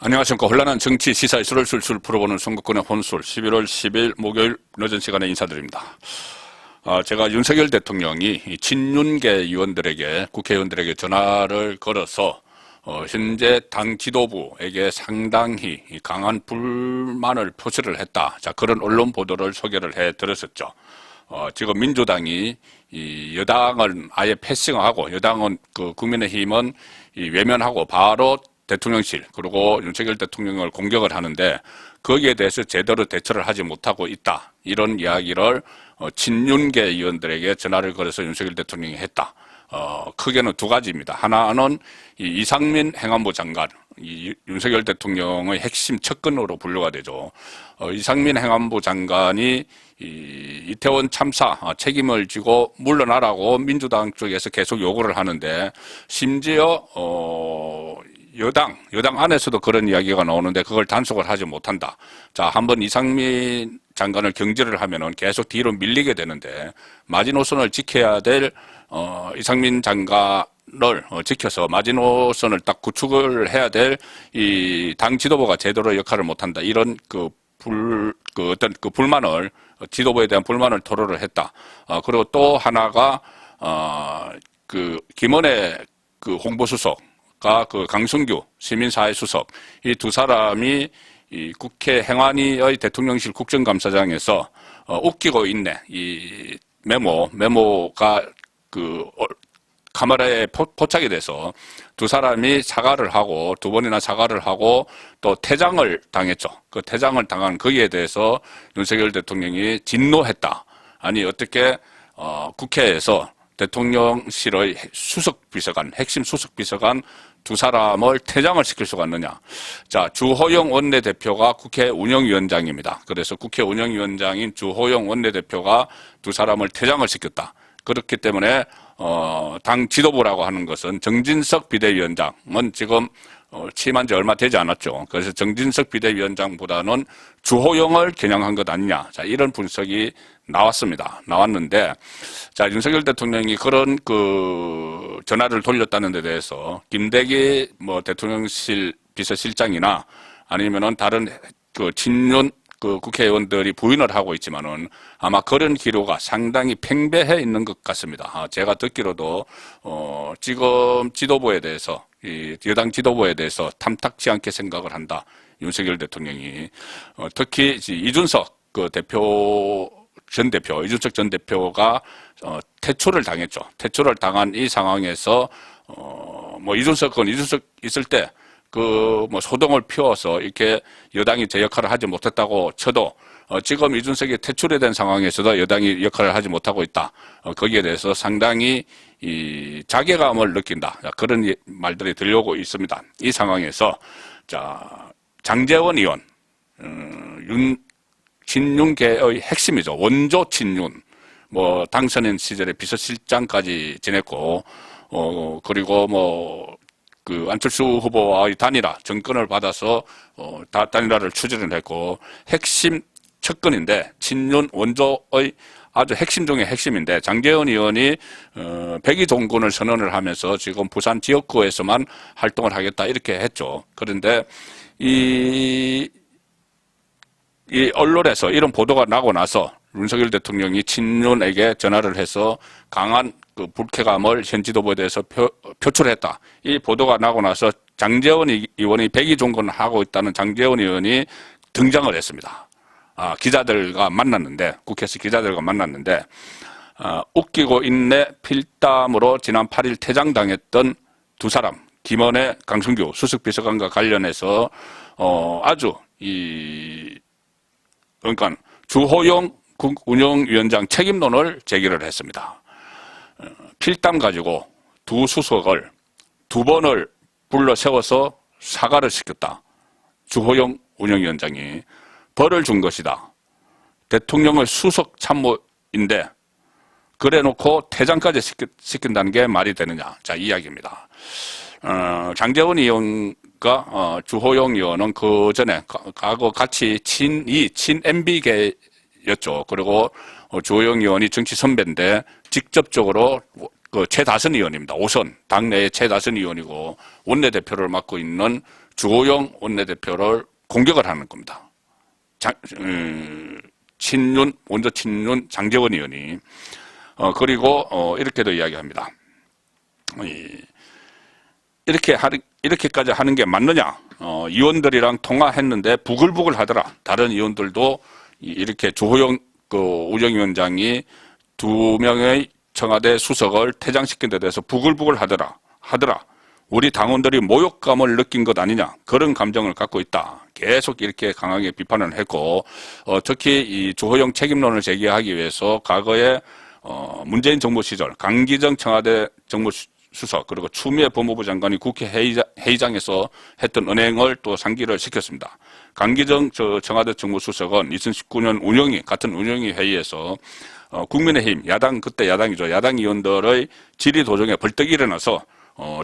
안녕하십니까. 혼란한 정치 시사의 술을 술술 풀어보는 선거권의 혼술 11월 10일 목요일 늦은 시간에 인사드립니다. 제가 윤석열 대통령이 친윤계 의원들에게 국회의원들에게 전화를 걸어서 현재 당 지도부에게 상당히 강한 불만을 표시를 했다. 자, 그런 언론 보도를 소개를 해드렸었죠. 지금 민주당이 이 여당은 아예 패싱하고 여당은 국민의힘은 외면하고 바로 대통령실 그리고 윤석열 대통령을 공격을 하는데 거기에 대해서 제대로 대처를 하지 못하고 있다. 이런 이야기를 친윤계 의원들에게 전화를 걸어서 윤석열 대통령이 했다. 크게는 두 가지입니다. 하나는 이상민 행안부 장관, 윤석열 대통령의 핵심 척근으로 분류가 되죠. 이상민 행안부 장관이 이태원 참사 책임을 지고 물러나라고 민주당 쪽에서 계속 요구를 하는데 심지어 여당 안에서도 그런 이야기가 나오는데 그걸 단속을 하지 못한다. 자, 한번 이상민 장관을 경질을 하면은 계속 뒤로 밀리게 되는데 마지노선을 지켜야 될 이상민 장관을 지켜서 마지노선을 딱 구축을 해야 될 이 당 지도부가 제대로 역할을 못한다. 이런 어떤 불만을 지도부에 대한 불만을 토로를 했다. 그리고 또 하나가 김은혜 홍보수석 강승규 시민사회수석 이 두 사람이 이 국회 행안위의 대통령실 국정감사장에서 웃기고 있네. 이 메모가 카메라에 포착이 돼서 두 사람이 사과를 하고 두 번이나 사과를 하고 또 퇴장을 당했죠. 그 퇴장을 당한 거기에 대해서 윤석열 대통령이 진노했다. 아니 어떻게 국회에서 대통령실의 수석비서관, 핵심 수석비서관 두 사람을 퇴장을 시킬 수가 있느냐. 자, 주호영 원내대표가 국회 운영위원장입니다. 그래서 국회 운영위원장인 주호영 원내대표가 두 사람을 퇴장을 시켰다. 그렇기 때문에 당 지도부라고 하는 것은 정진석 비대위원장은 지금 취임한 지 얼마 되지 않았죠. 그래서 정진석 비대위원장보다는 주호영을 겨냥한 것 아니냐. 자, 이런 분석이 나왔는데, 자, 윤석열 대통령이 그런 전화를 돌렸다는 데 대해서 김대기 대통령실 비서실장이나 아니면은 다른 친윤 국회의원들이 부인을 하고 있지만은 아마 그런 기류가 상당히 팽배해 있는 것 같습니다. 제가 듣기로도 지금 지도부에 대해서 이 여당 지도부에 대해서 탐탁지 않게 생각을 한다. 윤석열 대통령이 특히 이준석 이준석 전 대표가 퇴출을 당했죠. 퇴출을 당한 이 상황에서 이준석은 이준석 있을 때 소동을 피워서 이렇게 여당이 제 역할을 하지 못했다고 쳐도 지금 이준석이 퇴출에 된 상황에서도 여당이 역할을 하지 못하고 있다. 거기에 대해서 상당히 이 자괴감을 느낀다. 그런 말들이 들려오고 있습니다. 이 상황에서 자, 장제원 의원, 친윤계의 핵심이죠. 원조 친윤. 당선인 시절에 비서실장까지 지냈고, 그리고 안철수 후보와의 단일화, 정권을 받아서, 단일화를 추진을 했고, 핵심 척근인데, 친윤 원조의 아주 핵심 중의 핵심인데, 장제원 의원이, 백의종군을 선언을 하면서 지금 부산 지역구에서만 활동을 하겠다, 이렇게 했죠. 그런데, 이 언론에서 이런 보도가 나고 나서 윤석열 대통령이 친윤에게 전화를 해서 강한 불쾌감을 현 지도부에 대해서 표출했다. 이 보도가 나고 나서 장제원 의원이 백의종군을 하고 있다는 장제원 의원이 등장을 했습니다. 기자들과 만났는데, 국회에서 기자들과 만났는데, 웃기고 있네 필담으로 지난 8일 퇴장당했던 두 사람, 김은혜, 강승규 수석비서관과 관련해서, 아주 그러니까 주호영 국운영위원장 책임론을 제기를 했습니다. 필담 가지고 두 수석을 두 번을 불러 세워서 사과를 시켰다. 주호영 운영위원장이 벌을 준 것이다. 대통령의 수석 참모인데 그래 놓고 퇴장까지 시킨다는 게 말이 되느냐. 자, 이 이야기입니다. 장제원 의원과 주호영 의원은 그 전에 같이 친 MB계였죠. 그리고 주호영 의원이 정치 선배인데 직접적으로 최다선 의원입니다. 5선 당내의 최다선 의원이고 원내대표를 맡고 있는 주호영 원내대표를 공격을 하는 겁니다. 원조 친윤 장제원 의원이 그리고 이렇게도 이야기합니다. 이렇게까지 하는 게 맞느냐? 의원들이랑 통화했는데 부글부글 하더라. 다른 의원들도 이렇게 주호영 우정위원장이 2명의 청와대 수석을 퇴장시킨 데 대해서 부글부글 하더라. 우리 당원들이 모욕감을 느낀 것 아니냐, 그런 감정을 갖고 있다. 계속 이렇게 강하게 비판을 했고, 특히 이 주호영 책임론을 제기하기 위해서 과거에 문재인 정부 시절 강기정 청와대 정무수석 그리고 추미애 법무부 장관이 국회 회의장에서 했던 언행을 또 상기를 시켰습니다. 강기정 청와대 정무수석은 2019년 같은 운영위 회의에서 국민의힘 그때 야당이죠. 야당 의원들의 질의 도중에 벌떡 일어나서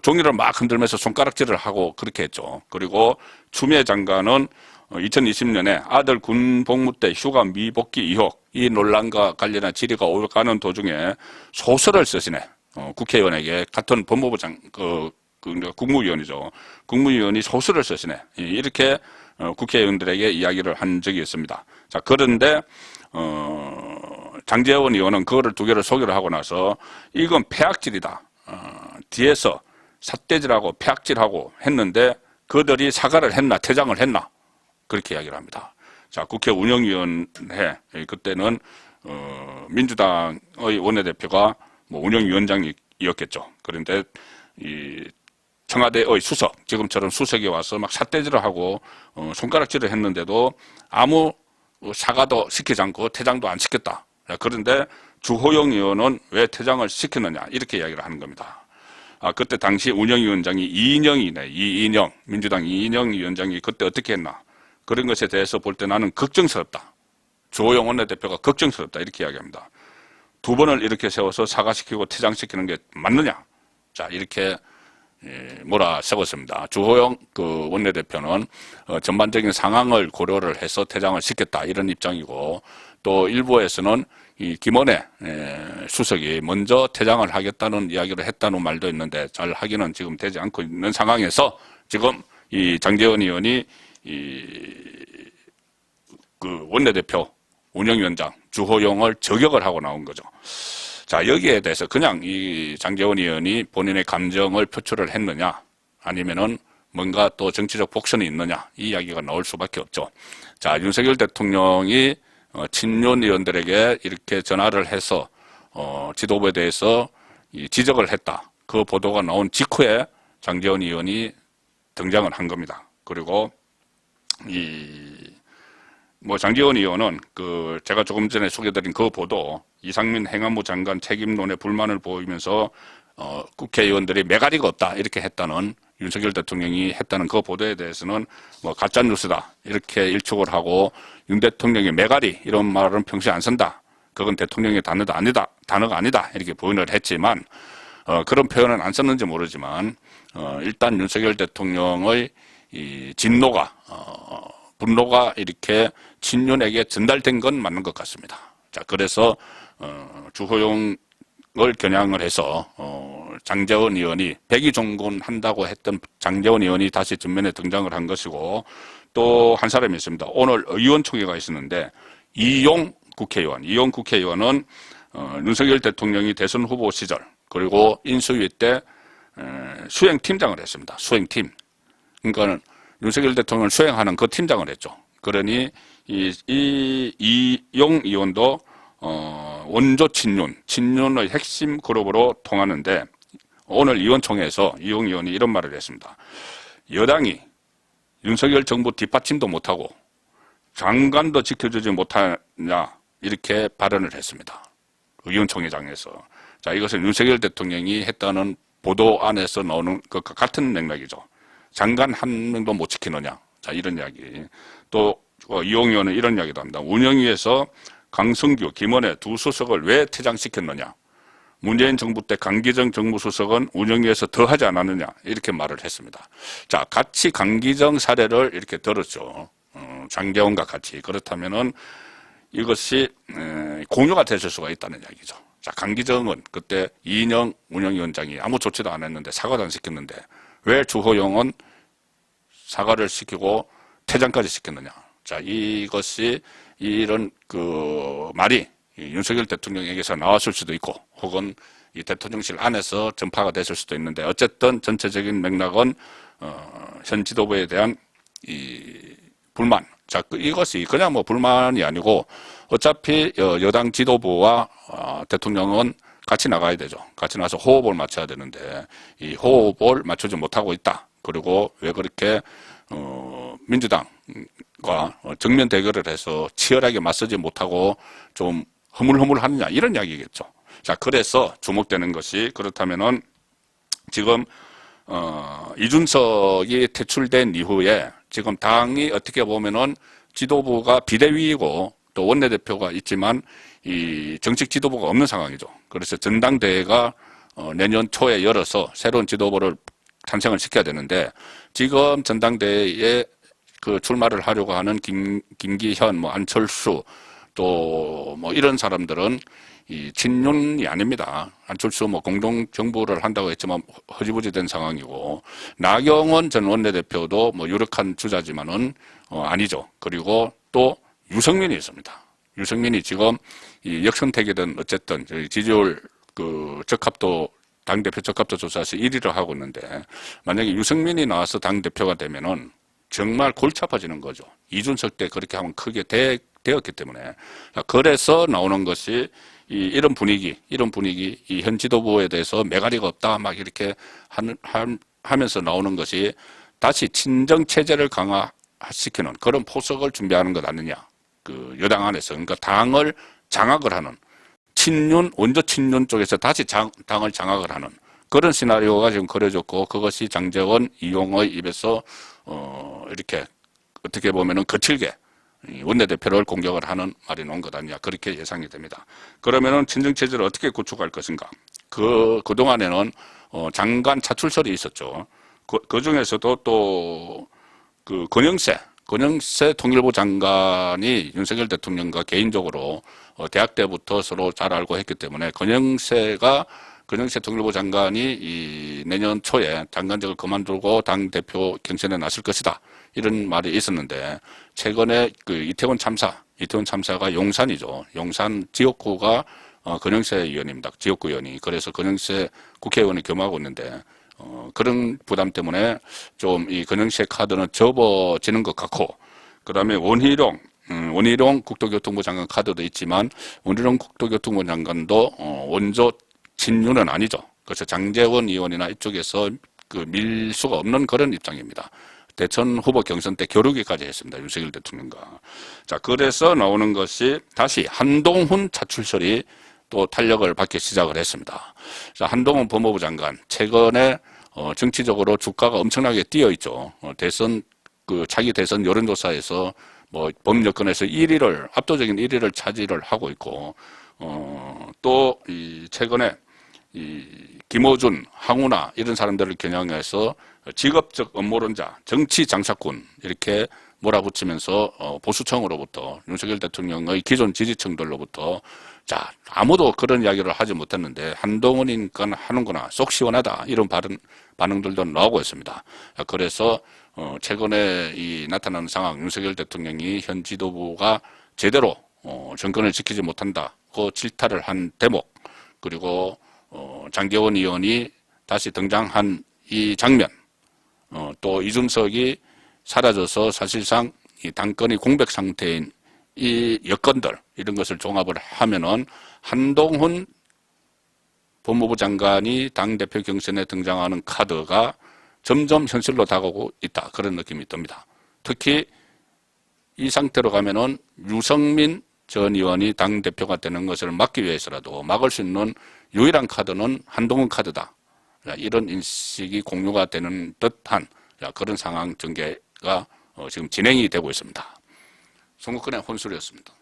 종이를 막 흔들면서 손가락질을 하고 그렇게 했죠. 그리고 추미애 장관은 2020년에 아들 군 복무 때 휴가 미복귀 의혹, 이 논란과 관련한 질의가 오가는 도중에 소설을 쓰시네. 국회의원에게 같은 법무부 국무위원이죠. 국무위원이 소설을 쓰시네. 이렇게 국회의원들에게 이야기를 한 적이 있습니다. 자, 그런데 장제원 의원은 그거를 2개를 소개를 하고 나서 이건 폐악질이다. 뒤에서 삿대질하고 폐악질하고 했는데 그들이 사과를 했나 퇴장을 했나 그렇게 이야기를 합니다. 자, 국회 운영위원회 그때는 민주당의 원내대표가 운영위원장이었겠죠. 그런데 이 청와대의 수석, 지금처럼 수석이 와서 막 삿대질을 하고 손가락질을 했는데도 아무 사과도 시키지 않고 퇴장도 안 시켰다. 그런데 주호영 의원은 왜 퇴장을 시켰느냐 이렇게 이야기를 하는 겁니다. 그때 당시 운영위원장이 이인영, 민주당 이인영 위원장이 그때 어떻게 했나, 그런 것에 대해서 볼 때 나는 걱정스럽다. 주호영 원내대표가 걱정스럽다 이렇게 이야기합니다. 2번을 이렇게 세워서 사과시키고 퇴장시키는 게 맞느냐? 자, 이렇게 몰아세웠습니다. 주호영 원내대표는 전반적인 상황을 고려를 해서 퇴장을 시켰다 이런 입장이고, 또 일부에서는 이 김원회 수석이 먼저 퇴장을 하겠다는 이야기를 했다는 말도 있는데 잘 확인은 지금 되지 않고 있는 상황에서 지금 이 장제원 의원이 그 원내대표 운영위원장 주호영을 저격을 하고 나온 거죠. 자, 여기에 대해서 그냥 이 장제원 의원이 본인의 감정을 표출을 했느냐, 아니면은 뭔가 또 정치적 복선이 있느냐, 이 이야기가 나올 수밖에 없죠. 자, 윤석열 대통령이 친윤 의원들에게 이렇게 전화를 해서 지도부에 대해서 지적을 했다. 그 보도가 나온 직후에 장제원 의원이 등장을 한 겁니다. 그리고 장제원 의원은 제가 조금 전에 소개드린 그 보도, 이상민 행안부 장관 책임론에 불만을 보이면서 국회의원들이 매가리가 없다 이렇게 했다는, 윤석열 대통령이 했다는 그 보도에 대해서는 가짜 뉴스다 이렇게 일축을 하고, 윤 대통령의 매가리 이런 말은 평소에 안 쓴다, 그건 대통령의 단어가 아니다 이렇게 부인을 했지만, 그런 표현은 안 썼는지 모르지만 일단 윤석열 대통령의 이 분노가 이렇게 친윤에게 전달된 건 맞는 것 같습니다. 자, 그래서 주호영을 겨냥을 해서 장제원 의원이 백의종군한다고 했던 장제원 의원이 다시 전면에 등장을 한 것이고, 또 한 사람이 있습니다. 오늘 의원총회가 있었는데 이용 국회의원은 윤석열 대통령이 대선 후보 시절 그리고 인수위 때 수행팀장을 했습니다. 수행팀. 그러니까 윤석열 대통령을 수행하는 그 팀장을 했죠. 그러니 이용 의원도 원조 친윤의 핵심 그룹으로 통하는데, 오늘 의원총회에서 이용 의원이 이런 말을 했습니다. 여당이 윤석열 정부 뒷받침도 못하고 장관도 지켜주지 못하냐 이렇게 발언을 했습니다. 의원총회장에서. 자, 이것은 윤석열 대통령이 했다는 보도 안에서 나오는 것과 같은 맥락이죠. 장관 한 명도 못 지키느냐. 자, 이런 이야기. 또 이용 의원은 이런 이야기도 합니다. 운영위에서 강성규, 김원회 2 수석을 왜 퇴장시켰느냐. 문재인 정부 때 강기정 정무수석은 운영위에서 더 하지 않았느냐 이렇게 말을 했습니다. 자, 같이 강기정 사례를 이렇게 들었죠. 장제원과 같이. 그렇다면은 이것이 공유가 됐을 수가 있다는 이야기죠. 자, 강기정은 그때 이인영 운영위원장이 아무 조치도 안 했는데 사과도 안 시켰는데 왜 주호영은 사과를 시키고 퇴장까지 시켰느냐. 자, 이것이 이런 그 말이 윤석열 대통령에게서 나왔을 수도 있고 혹은 이 대통령실 안에서 전파가 됐을 수도 있는데 어쨌든 전체적인 맥락은 현 지도부에 대한 이 불만. 자, 이것이 그냥 뭐 불만이 아니고 어차피 여당 지도부와 대통령은 같이 나가야 되죠. 같이 나가서 호흡을 맞춰야 되는데 이 호흡을 맞추지 못하고 있다. 그리고 왜 그렇게 민주당과 정면 대결을 해서 치열하게 맞서지 못하고 좀 허물허물하느냐 이런 이야기겠죠. 자, 그래서 주목되는 것이 그렇다면은 지금 이준석이 퇴출된 이후에 지금 당이 어떻게 보면은 지도부가 비대위이고 또 원내대표가 있지만 이 정책 지도부가 없는 상황이죠. 그래서 전당대회가 내년 초에 열어서 새로운 지도부를 탄생을 시켜야 되는데 지금 전당대회에 그 출마를 하려고 하는 김기현, 뭐 안철수 또 뭐 이런 사람들은 이 친윤이 아닙니다. 안철수 뭐 공동 정부를 한다고 했지만 허지부지 된 상황이고 나경원 전 원내대표도 뭐 유력한 주자지만은 아니죠. 그리고 또 유승민이 있습니다. 유승민이 지금 이 역선택이든 어쨌든 지지율 그 적합도 당대표 적합도 조사에서 1위를 하고 있는데 만약에 유승민이 나와서 당대표가 되면은 정말 골치 아파지는 거죠. 이준석 때 그렇게 하면 크게 되었기 때문에. 그래서 나오는 것이 이런 분위기, 이 현 지도부에 대해서 매가리가 없다 막 이렇게 하면서 나오는 것이 다시 친정 체제를 강화시키는 그런 포석을 준비하는 것 아니냐. 그 여당 안에서. 그러니까 당을 장악을 하는 친윤, 원조 친윤 쪽에서 다시 당을 장악을 하는 그런 시나리오가 지금 그려졌고 그것이 장제원, 이용의 입에서 이렇게 어떻게 보면은 거칠게 원내대표를 공격을 하는 말이 나온 것 아니냐 그렇게 예상이 됩니다. 그러면은 친정체제를 어떻게 구축할 것인가? 그동안에는 장관 차출설이 있었죠. 그 중에서도 또 그 권영세 통일부 장관이 윤석열 대통령과 개인적으로 대학 때부터 서로 잘 알고 했기 때문에 권영세 통일부 장관이 이 내년 초에 장관직을 그만두고 당대표 경선에 나설 것이다. 이런 말이 있었는데 최근에 그 이태원 참사가 용산이죠. 용산 지역구가 권영세 의원입니다. 지역구 의원이. 그래서 권영세 국회의원이 겸하고 있는데 그런 부담 때문에 좀 이 권영세 카드는 접어지는 것 같고 그다음에 원희룡 국토교통부 장관 카드도 있지만 원희룡 국토교통부 장관도 원조 친윤은 아니죠. 그래서 장제원 의원이나 이쪽에서 그 밀 수가 없는 그런 입장입니다. 대선 후보 경선 때 겨루기까지 했습니다. 윤석열 대통령과. 자, 그래서 나오는 것이 다시 한동훈 차출설이 또 탄력을 받기 시작을 했습니다. 자, 한동훈 법무부 장관 최근에 정치적으로 주가가 엄청나게 뛰어 있죠. 차기 대선 여론조사에서 뭐 범여권에서 압도적인 1위를 차지를 하고 있고 또 최근에 김어준, 황운하 이런 사람들을 겨냥해서 직업적 업무론자, 정치 장사꾼 이렇게 몰아붙이면서 보수층으로부터 윤석열 대통령의 기존 지지층들로부터 자 아무도 그런 이야기를 하지 못했는데 한동훈이니까 하는구나 속 시원하다 이런 반응들도 나오고 있습니다. 그래서 최근에 나타나는 상황 윤석열 대통령이 현 지도부가 제대로 정권을 지키지 못한다고 질타를 한 대목 그리고 장제원 의원이 다시 등장한 이 장면 또 이준석이 사라져서 사실상 이 당권이 공백 상태인 이 여건들 이런 것을 종합을 하면은 한동훈 법무부 장관이 당대표 경선에 등장하는 카드가 점점 현실로 다가오고 있다. 그런 느낌이 듭니다. 특히 이 상태로 가면은 유승민 전 의원이 당대표가 되는 것을 막기 위해서라도 막을 수 있는 유일한 카드는 한동훈 카드다. 이런 인식이 공유가 되는 듯한 그런 상황 전개가 지금 진행이 되고 있습니다. 송국근의 혼술이었습니다.